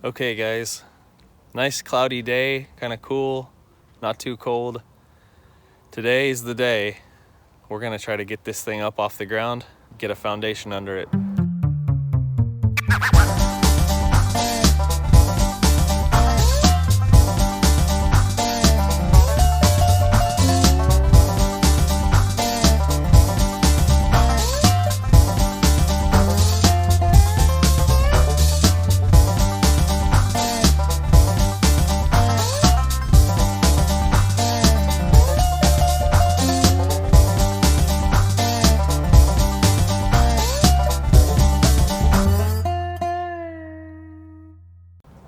Okay guys, nice cloudy day, kind of cool, not too cold. Today's the day. We're gonna try to get this thing up off the ground, get a foundation under it.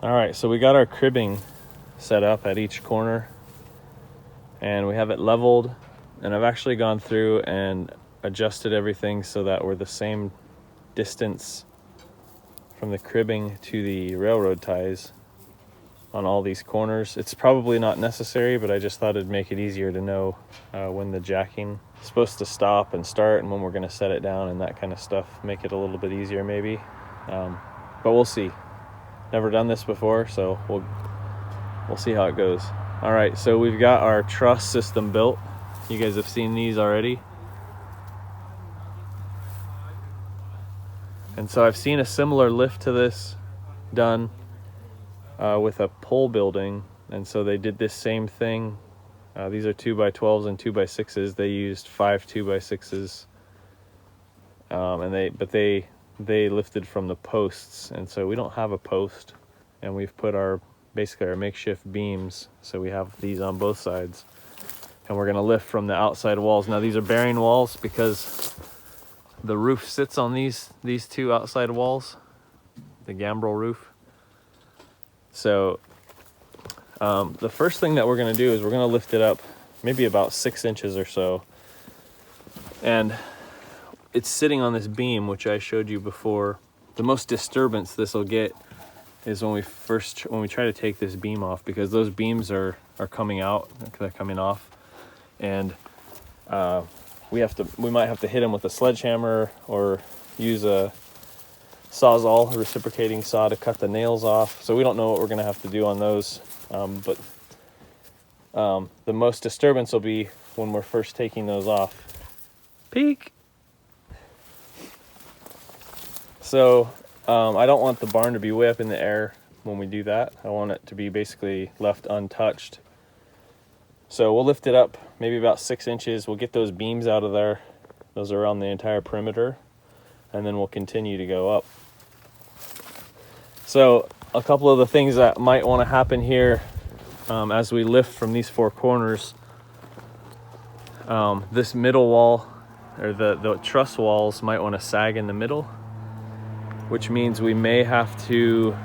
All right, so we got our cribbing set up at each corner and we have it leveled, and I've actually gone through and adjusted everything so that we're the same distance from the cribbing to the railroad ties on all these corners. It's probably not necessary, but I just thought it'd make it easier to know when the jacking is supposed to stop and start and when we're going to set it down and that kind of stuff. Make it a little bit easier maybe, but we'll see. Never done this before, so we'll see how it goes. All right, so we've got our truss system built. You guys have seen these already. And so I've seen a similar lift to this done with a pole building, and so they did this same thing. These are 2x12s and 2x6s. They used 5 2x6s, and they lifted from the posts, and so we don't have a post, and we've put basically our makeshift beams, so we have these on both sides, and we're going to lift from the outside walls. Now these are bearing walls because the roof sits on these two outside walls, the gambrel roof. So the first thing that we're going to do is we're going to lift it up maybe about 6 inches or so, and it's sitting on this beam, which I showed you before. The most disturbance this will get is when we try to take this beam off, because those beams are coming out, they're coming off, and we might have to hit them with a sledgehammer or use a sawzall, a reciprocating saw, to cut the nails off. So we don't know what we're going to have to do on those, but the most disturbance will be when we're first taking those off. Peek! So I don't want the barn to be way up in the air when we do that. I want it to be basically left untouched. So we'll lift it up maybe about 6 inches. We'll get those beams out of there. Those are around the entire perimeter. And then we'll continue to go up. So a couple of the things that might want to happen here as we lift from these 4 corners. This middle wall, or the truss walls, might want to sag in the middle, which means we may have to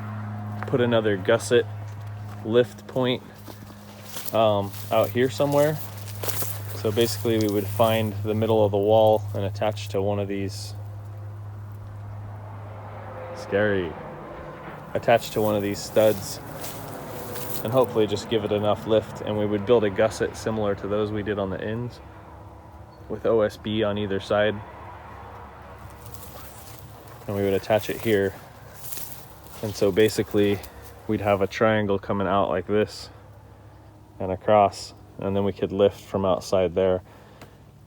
put another gusset lift point out here somewhere. So basically we would find the middle of the wall and attach to one of these, attach to one of these studs, and hopefully just give it enough lift, and we would build a gusset similar to those we did on the ends with OSB on either side. And we would attach it here, and so basically we'd have a triangle coming out like this and across, and then we could lift from outside there.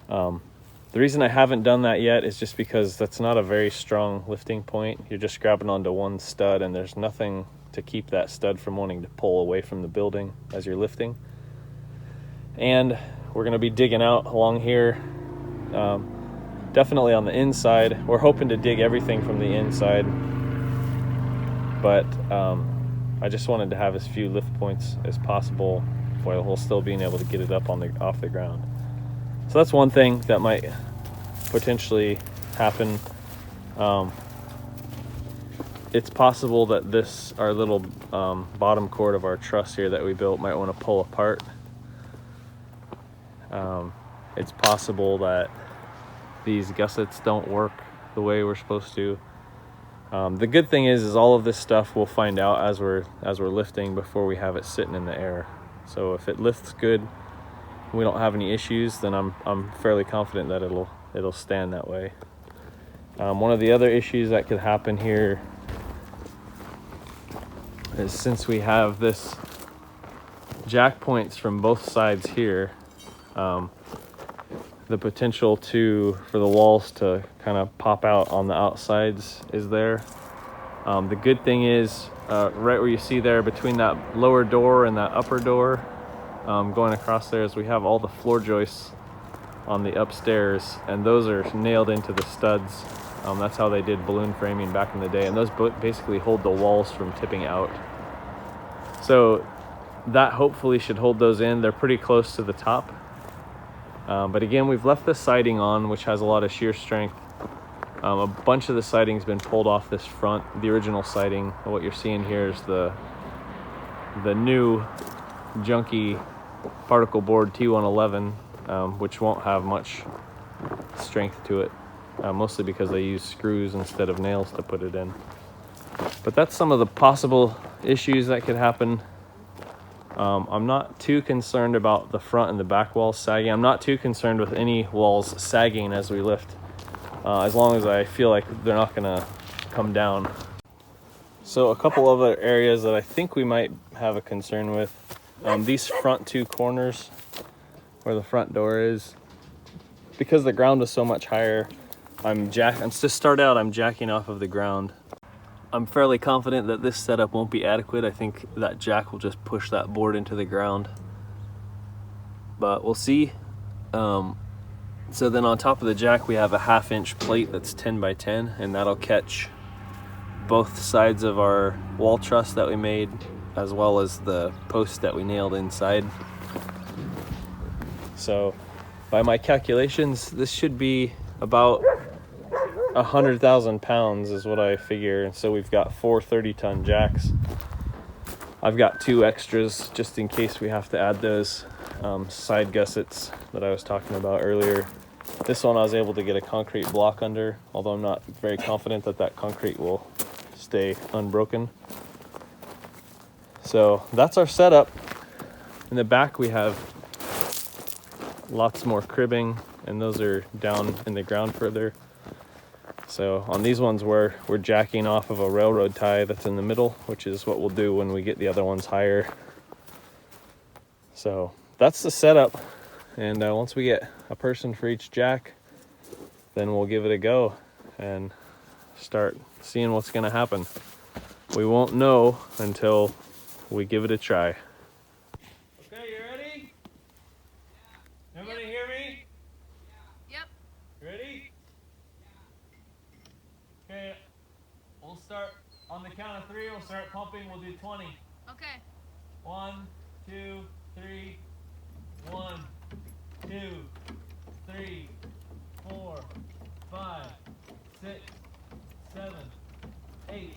The reason I haven't done that yet is just because that's not a very strong lifting point. You're just grabbing onto one stud, and there's nothing to keep that stud from wanting to pull away from the building as you're lifting. And we're going to be digging out along here, definitely on the inside. We're hoping to dig everything from the inside, but I just wanted to have as few lift points as possible while still being able to get it up off the ground. So that's one thing that might potentially happen. It's possible that our little bottom cord of our truss here that we built might want to pull apart. It's possible that these gussets don't work the way we're supposed to. The good thing is all of this stuff we'll find out as we're lifting before we have it sitting in the air. So if it lifts good, we don't have any issues, then I'm fairly confident that it'll stand that way. One of the other issues that could happen here is since we have this jack points from both sides here, the potential for the walls to kind of pop out on the outsides is there. The good thing is, right where you see there between that lower door and that upper door, going across there, is we have all the floor joists on the upstairs, and those are nailed into the studs. That's how they did balloon framing back in the day, and those basically hold the walls from tipping out. So that hopefully should hold those in. They're pretty close to the top. But again, we've left the siding on, which has a lot of shear strength. A bunch of the siding's been pulled off this front. The original siding, what you're seeing here is the new junky particle board T111, which won't have much strength to it, mostly because they use screws instead of nails to put it in. But that's some of the possible issues that could happen. I'm not too concerned about the front and the back walls sagging. I'm not too concerned with any walls sagging as we lift, as long as I feel like they're not gonna come down. So a couple other areas that I think we might have a concern with, these front two corners where the front door is, because the ground is so much higher, to start out, I'm jacking off of the ground. I'm fairly confident that this setup won't be adequate. I think that jack will just push that board into the ground, but we'll see. So then on top of the jack, we have a 1/2 inch plate that's 10 by 10, and that'll catch both sides of our wall truss that we made, as well as the posts that we nailed inside. So by my calculations, this should be about 100,000 pounds is what I figure. And so we've got 4 30-ton jacks. I've got 2 extras just in case we have to add those side gussets that I was talking about earlier. This one I was able to get a concrete block under, although I'm not very confident that that concrete will stay unbroken. So that's our setup. In the back we have lots more cribbing, and those are down in the ground further. So on these ones we're jacking off of a railroad tie that's in the middle, which is what we'll do when we get the other ones higher. So that's the setup, and once we get a person for each jack, then we'll give it a go and start seeing what's going to happen. We won't know until we give it a try. Okay, you ready? Yeah. Everybody hear me? Yeah. Yep. Ready? Yeah. Okay, we'll start on the count of 3. We'll start pumping. We'll do 20. Okay. 1, 2, 3. 1, 2, 3, 4, 5, 6, 7, 8,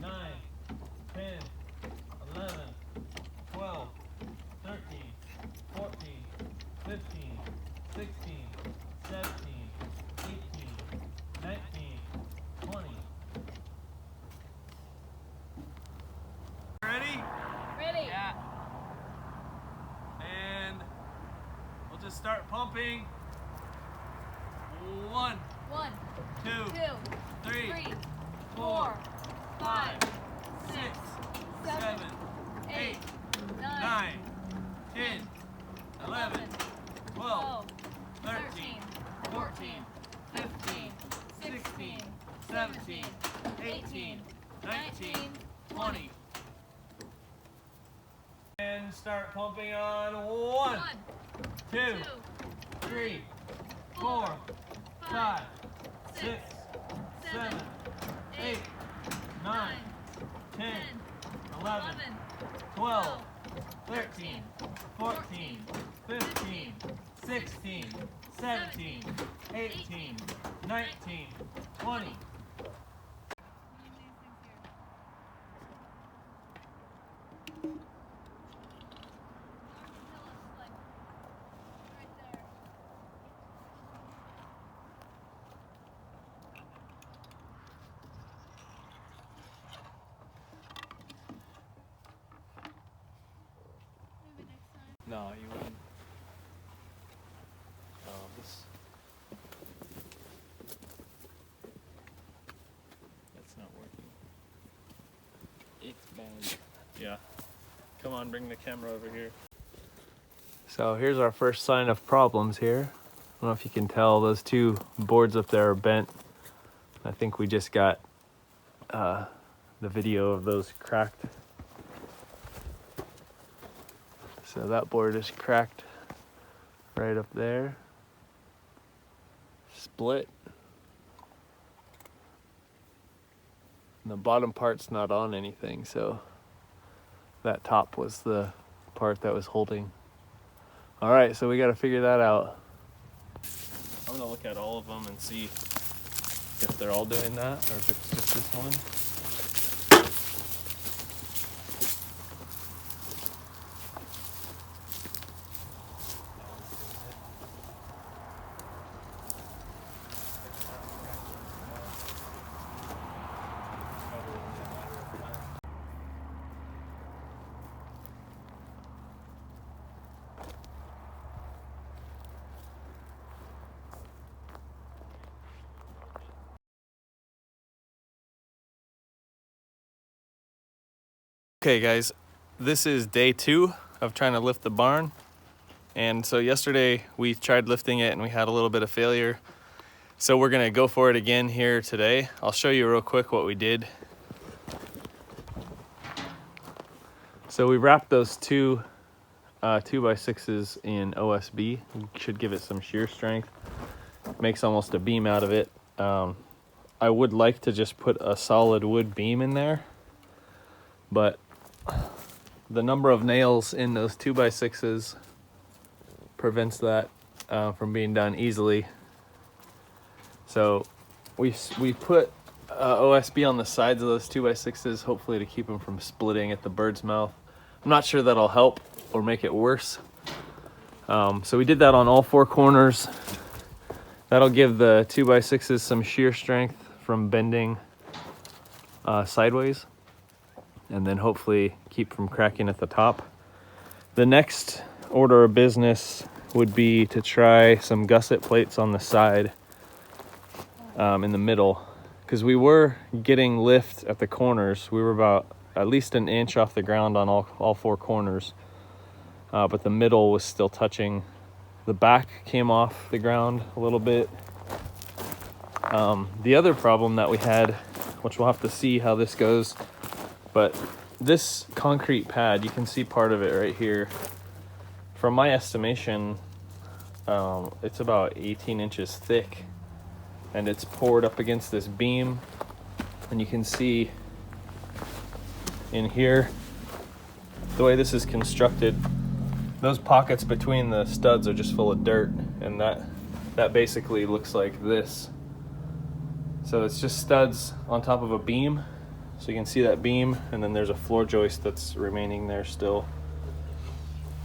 9, 10, 11, 12, 13, 14, 15, 16, 17, 18, 19, 20. Ready? Ready? Yeah. And we'll just start pumping. 1, 1, 2, 2, 3, 3, 4, 4, 5, 6, 7, 7, 8, 9, 10, 11, 12, 13, 14, 15, 16, 17, 18, 19, 20. And start pumping on 1, 2, 3, 4, 5, 6, 7, 8, 9, 10, 11, 12, 13, 14, 15, 16, 17, 18, 19, 20. No, you wouldn't. That's not working. It's Yeah. Come on, bring the camera over here. So here's our first sign of problems here. I don't know if you can tell, those two boards up there are bent. I think we just got the video of those cracked. So that board is cracked right up there. Split. And the bottom part's not on anything, so that top was the part that was holding. All right, so we got to figure that out. I'm gonna look at all of them and see if they're all doing that or if it's just this one. Okay guys, this is day 2 of trying to lift the barn. And so yesterday we tried lifting it and we had a little bit of failure. So we're gonna go for it again here today. I'll show you real quick what we did. So we wrapped those two 2x6s in OSB. Should give it some shear strength. Makes almost a beam out of it. I would like to just put a solid wood beam in there, but the number of nails in those 2x6s prevents that from being done easily. So we put OSB on the sides of those 2x6s, hopefully to keep them from splitting at the bird's mouth. I'm not sure that'll help or make it worse. So we did that on all 4 corners. That'll give the 2x6s some shear strength from bending sideways, and then hopefully keep from cracking at the top. The next order of business would be to try some gusset plates on the side in the middle, because we were getting lift at the corners. We were about at least an inch off the ground on all 4 corners, but the middle was still touching. The back came off the ground a little bit. The other problem that we had, which we'll have to see how this goes, but this concrete pad, you can see part of it right here. From my estimation, it's about 18 inches thick, and it's poured up against this beam. And you can see in here, the way this is constructed, those pockets between the studs are just full of dirt, and that basically looks like this. So it's just studs on top of a beam. So you can see that beam, and then there's a floor joist that's remaining there still.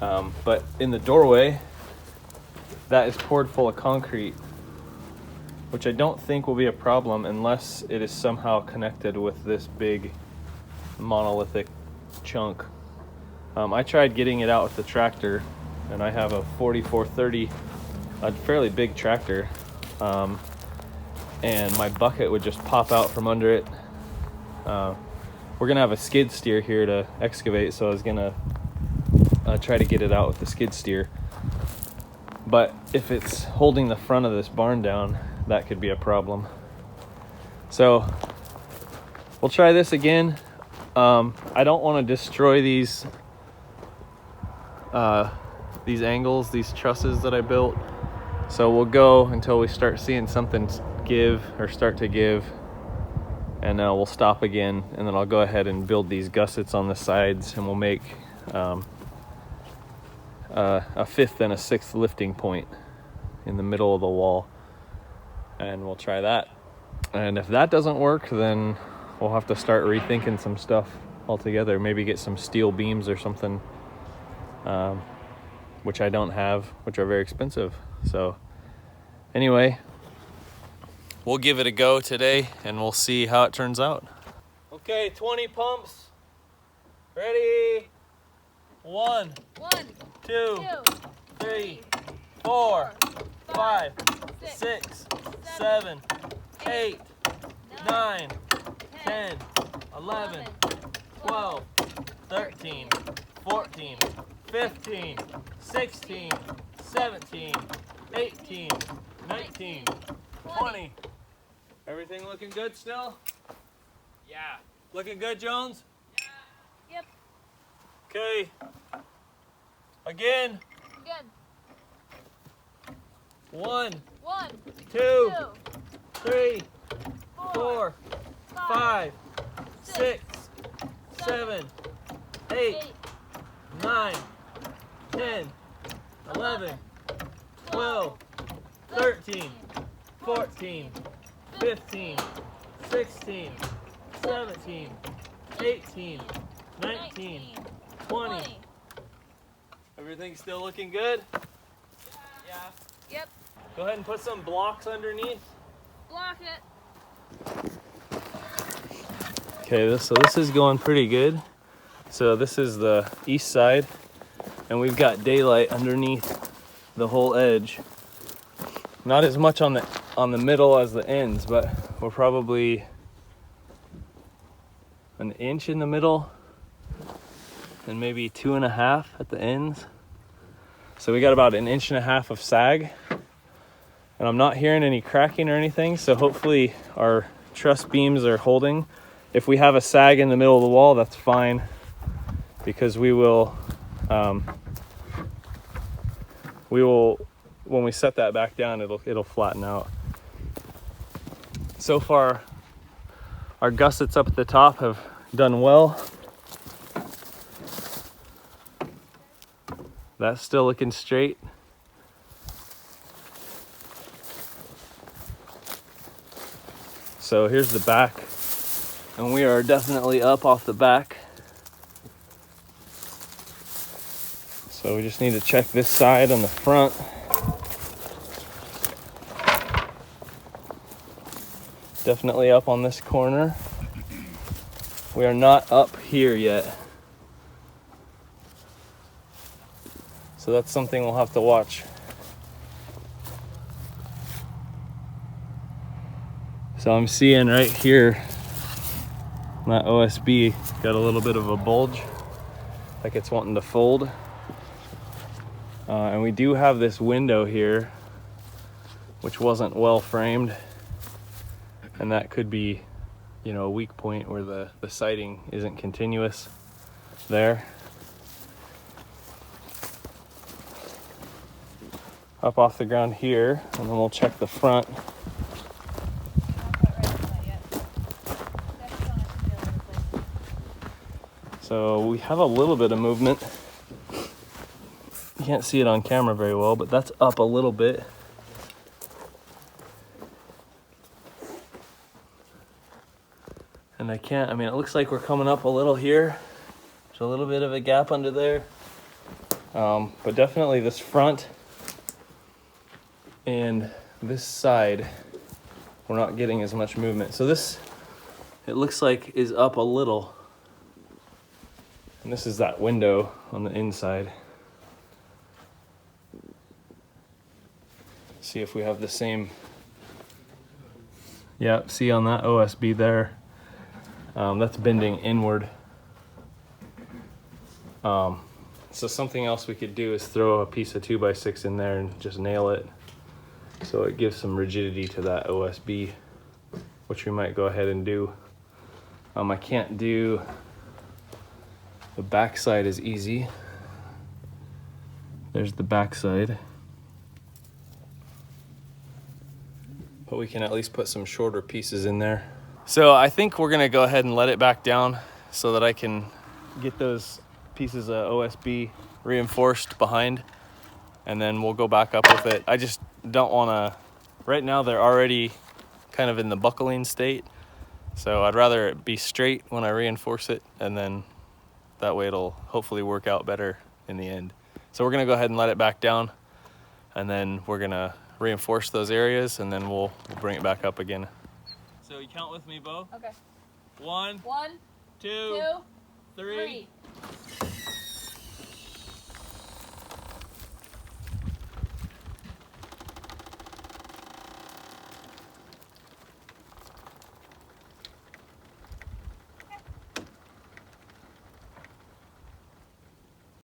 But in the doorway, that is poured full of concrete, which I don't think will be a problem unless it is somehow connected with this big monolithic chunk. I tried getting it out with the tractor, and I have a 4430, a fairly big tractor, and my bucket would just pop out from under it. We're gonna have a skid steer here to excavate, so I was gonna try to get it out with the skid steer. But if it's holding the front of this barn down, that could be a problem. So we'll try this again. I don't want to destroy these angles, these trusses that I built. So we'll go until we start seeing something give or start to give, and we'll stop again, and then I'll go ahead and build these gussets on the sides, and we'll make a 5th and a 6th lifting point in the middle of the wall, and we'll try that. And if that doesn't work, then we'll have to start rethinking some stuff altogether. Maybe get some steel beams or something, which I don't have, which are very expensive. So anyway, we'll give it a go today, and we'll see how it turns out. Okay, 20 pumps. Ready? 1, 2, 3, 4, 5, 6, 7, 8, 9, 10, 11, 12, 13, 14, 15, 16, 17, 18, 19, 20. Everything looking good still? Yeah. Looking good, Jones? Yep. Okay. Again. Good. 1, 1, 2, 2, 3, 4, 4, 5, 6, 7, 8, 9, 10, 11, 12, 13, 14, 15, 16, 17, 18, 19, 20. Everything still looking good? Yeah. Yep. Go ahead and put some blocks underneath. Block it. Okay, so this is going pretty good. So this is the east side, and we've got daylight underneath the whole edge. Not as much on the middle as the ends, but we're probably an inch in the middle and maybe 2.5 at the ends. So we got about an inch and a half of sag, and I'm not hearing any cracking or anything, so hopefully our truss beams are holding. If we have a sag in the middle of the wall, that's fine, because we will when we set that back down, it'll flatten out. So far, our gussets up at the top have done well. That's still looking straight. So here's the back, and we are definitely up off the back. So we just need to check this side on the front. Definitely up on this corner. We are not up here yet. So that's something we'll have to watch. So I'm seeing right here, that OSB got a little bit of a bulge, like it's wanting to fold. And we do have this window here, which wasn't well framed. And that could be, a weak point where the siding isn't continuous there. Up off the ground here, and then we'll check the front. So we have a little bit of movement. You can't see it on camera very well, but that's up a little bit. And it looks like we're coming up a little here. There's a little bit of a gap under there. But definitely this front and this side, we're not getting as much movement. So this, it looks like, is up a little. And this is that window on the inside. See if we have the same. Yeah, see on that OSB there, that's bending inward. So something else we could do is throw a piece of 2x6 in there and just nail it, so it gives some rigidity to that OSB, which we might go ahead and do. I can't do the back side as easy. There's the back side. But we can at least put some shorter pieces in there. So I think we're gonna go ahead and let it back down so that I can get those pieces of OSB reinforced behind, and then we'll go back up with it. I just don't wanna, right now they're already kind of in the buckling state, so I'd rather it be straight when I reinforce it, and then that way it'll hopefully work out better in the end. So we're gonna go ahead and let it back down, and then we're gonna reinforce those areas, and then we'll bring it back up again. So you count with me, Bo? Okay. 1, 1, 2, 2, 3. 3.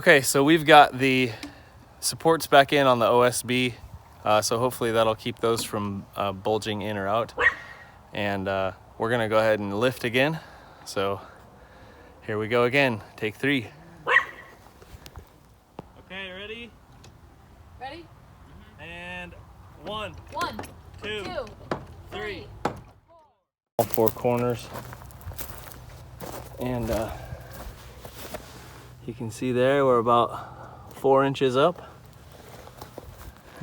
Okay, so we've got the supports back in on the OSB, so hopefully that'll keep those from bulging in or out. And we're gonna go ahead and lift again. So here we go again, take 3. Okay, ready? Ready? And 1, 1, 2, 2, 3. all 4 corners. And you can see there we're about 4 inches up,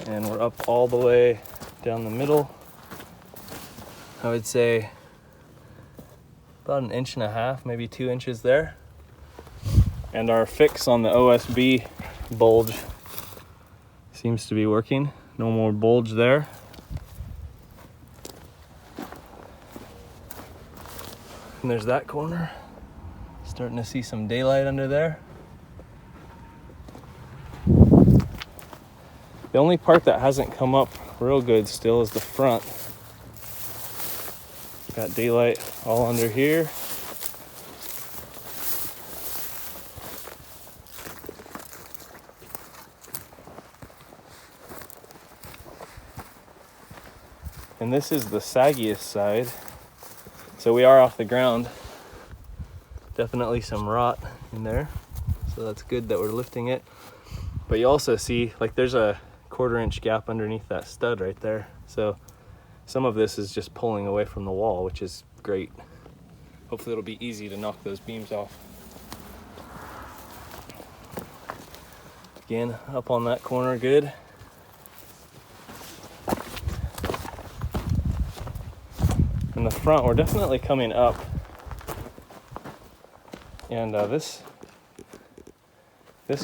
and we're up all the way down the middle. I would say about 1.5 inches, maybe 2 inches there. And our fix on the OSB bulge seems to be working. No more bulge there. And there's that corner. Starting to see some daylight under there. The only part that hasn't come up real good still is the front. Got daylight all under here. And this is the saggiest side. So we are off the ground. Definitely some rot in there. So that's good that we're lifting it. But you also see, like, there's a 1/4 inch gap underneath that stud right there. So some of this is just pulling away from the wall, which is great. Hopefully it'll be easy to knock those beams off. Again, up on that corner, good. In the front, we're definitely coming up. And this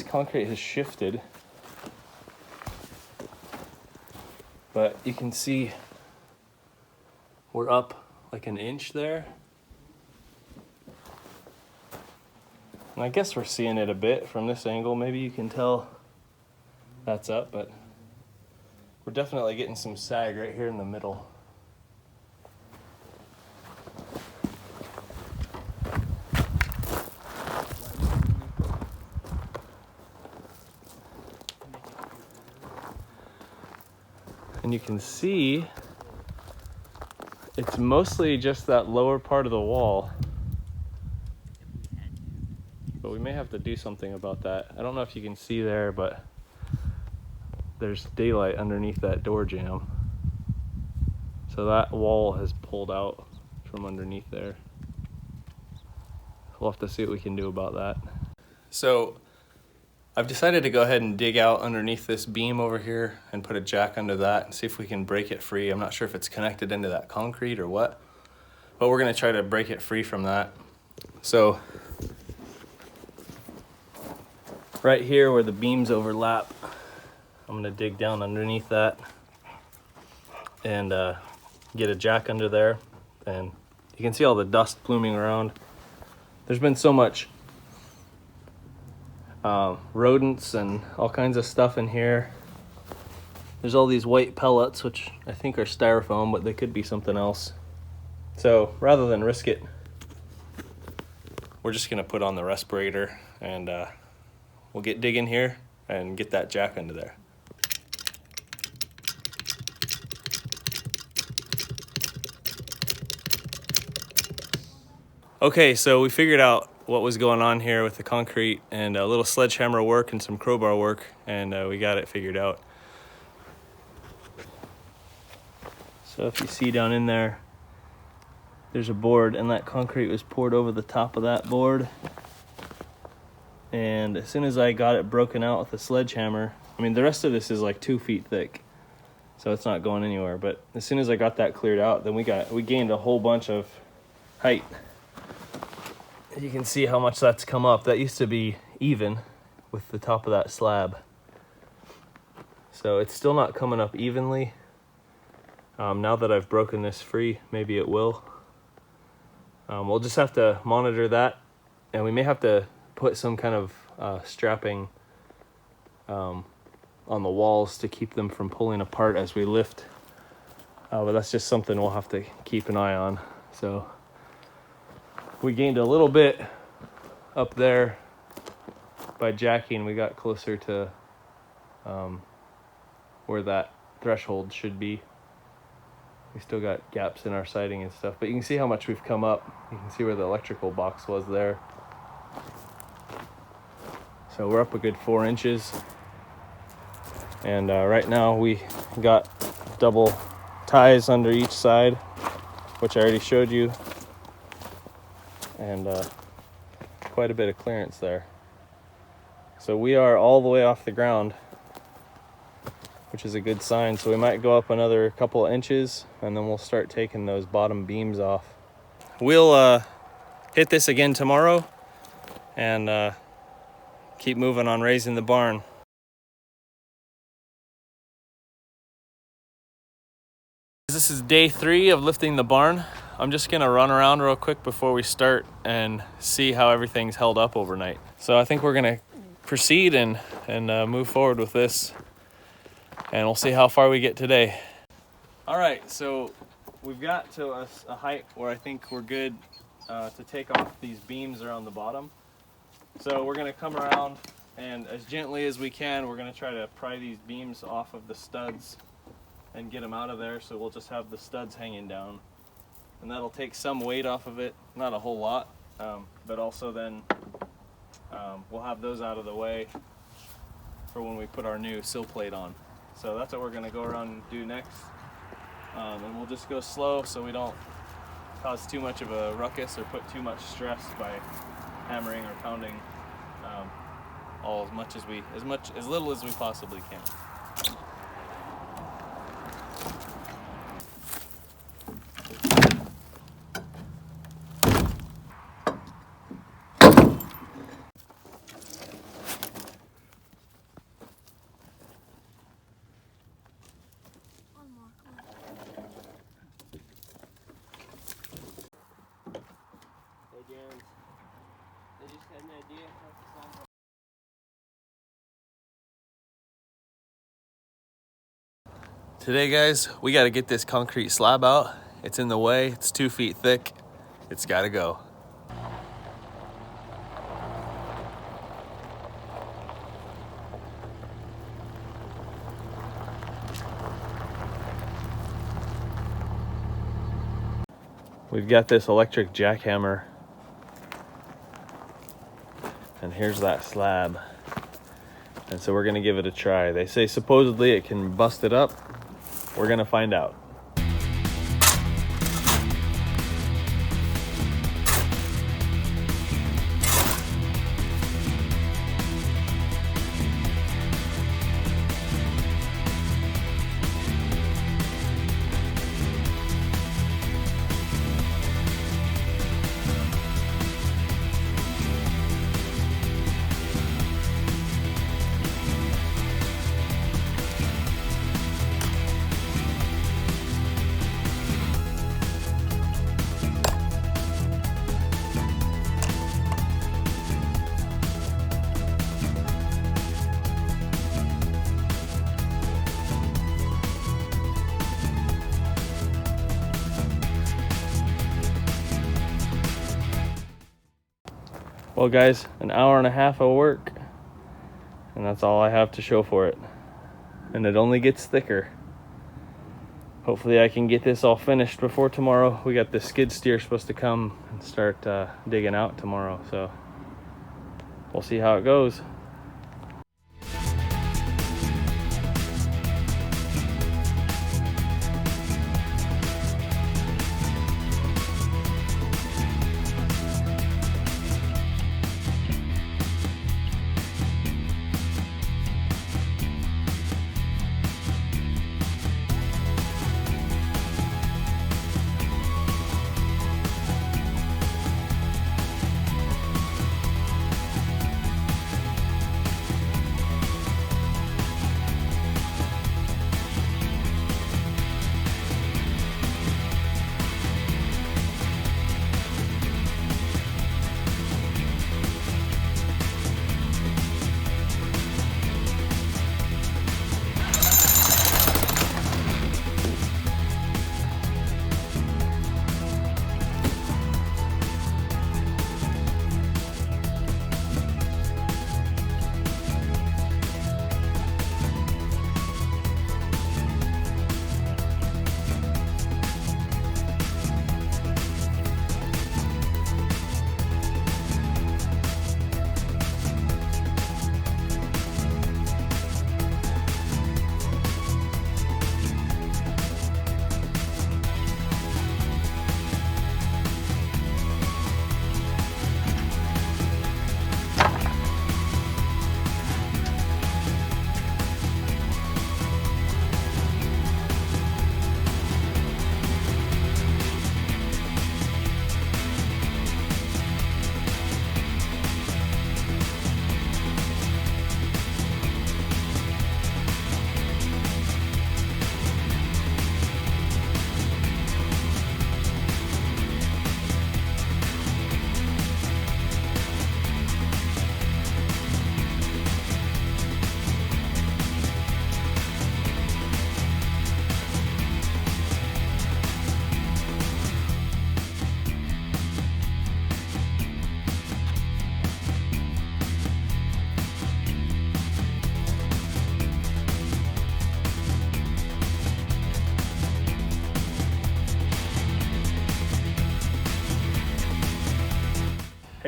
concrete has shifted. But you can see we're up like 1 inch there. And I guess we're seeing it a bit from this angle. Maybe you can tell that's up, but we're definitely getting some sag right here in the middle. And you can see it's mostly just that lower part of the wall. But we may have to do something about that. I don't know if you can see there, but there's daylight underneath that door jamb. So that wall has pulled out from underneath there. We'll have to see what we can do about that. So I've decided to go ahead and dig out underneath this beam over here and put a jack under that and see if we can break it free. I'm not sure if it's connected into that concrete or what, but we're gonna try to break it free from that. So right here where the beams overlap, I'm gonna dig down underneath that and get a jack under there. And you can see all the dust pluming around. There's been so much rodents and all kinds of stuff in here. There's all these white pellets, which I think are styrofoam, but they could be something else. So rather than risk it, we're just gonna put on the respirator and we'll get digging here and get that jack under there. Okay, so we figured out what was going on here with the concrete and a little sledgehammer work and some crowbar work, and we got it figured out. So if you see down in there, there's a board, and that concrete was poured over the top of that board. And as soon as I got it broken out with a sledgehammer, I mean, the rest of this is like 2 feet thick, so it's not going anywhere. But as soon as I got that cleared out, then we gained a whole bunch of height. You can see how much that's come up. That used to be even with the top of that slab. So it's still not coming up evenly. Now that I've broken this free, maybe it will. We'll just have to monitor that, and we may have to put some kind of strapping on the walls to keep them from pulling apart as we lift. But that's just something we'll have to keep an eye on. So we gained a little bit up there, by jacking, we got closer to where that threshold should be. We still got gaps in our siding and stuff, but you can see how much we've come up. You can see where the electrical box was there. So we're up a good 4 inches. And right now we got double ties under each side, which I already showed you. And quite a bit of clearance there. So we are all the way off the ground, which is a good sign. So we might go up another couple of inches and then we'll start taking those bottom beams off. We'll hit this again tomorrow and keep moving on raising the barn. This is day 3 of lifting the barn. I'm just gonna run around real quick before we start and see how everything's held up overnight. So I think we're gonna proceed and move forward with this, and we'll see how far we get today. All right, so we've got to a height where I think we're good to take off these beams around the bottom. So we're gonna come around and as gently as we can, we're gonna try to pry these beams off of the studs and get them out of there. So we'll just have the studs hanging down. And that'll take some weight off of it, not a whole lot, but also then we'll have those out of the way for when we put our new sill plate on. So that's what we're gonna go around and do next. And we'll just go slow so we don't cause too much of a ruckus or put too much stress by hammering or pounding all as little as we possibly can. Today, guys, we got to get this concrete slab out. It's in the way. It's 2 feet thick. It's got to go. We've got this electric jackhammer. And here's that slab. And so we're going to give it a try. They say supposedly it can bust it up. We're gonna find out. Well, guys, an hour and a half of work, and that's all I have to show for it. And it only gets thicker. Hopefully I can get this all finished before tomorrow. We got the skid steer supposed to come and start digging out tomorrow, so we'll see how it goes.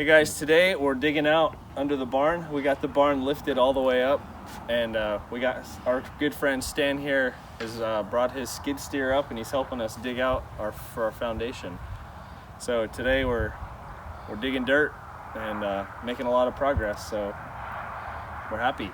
Hey guys, today we're digging out under the barn. We got the barn lifted all the way up, and we got our good friend Stan here has brought his skid steer up, and he's helping us dig out for our foundation. So today we're digging dirt and making a lot of progress. So we're happy.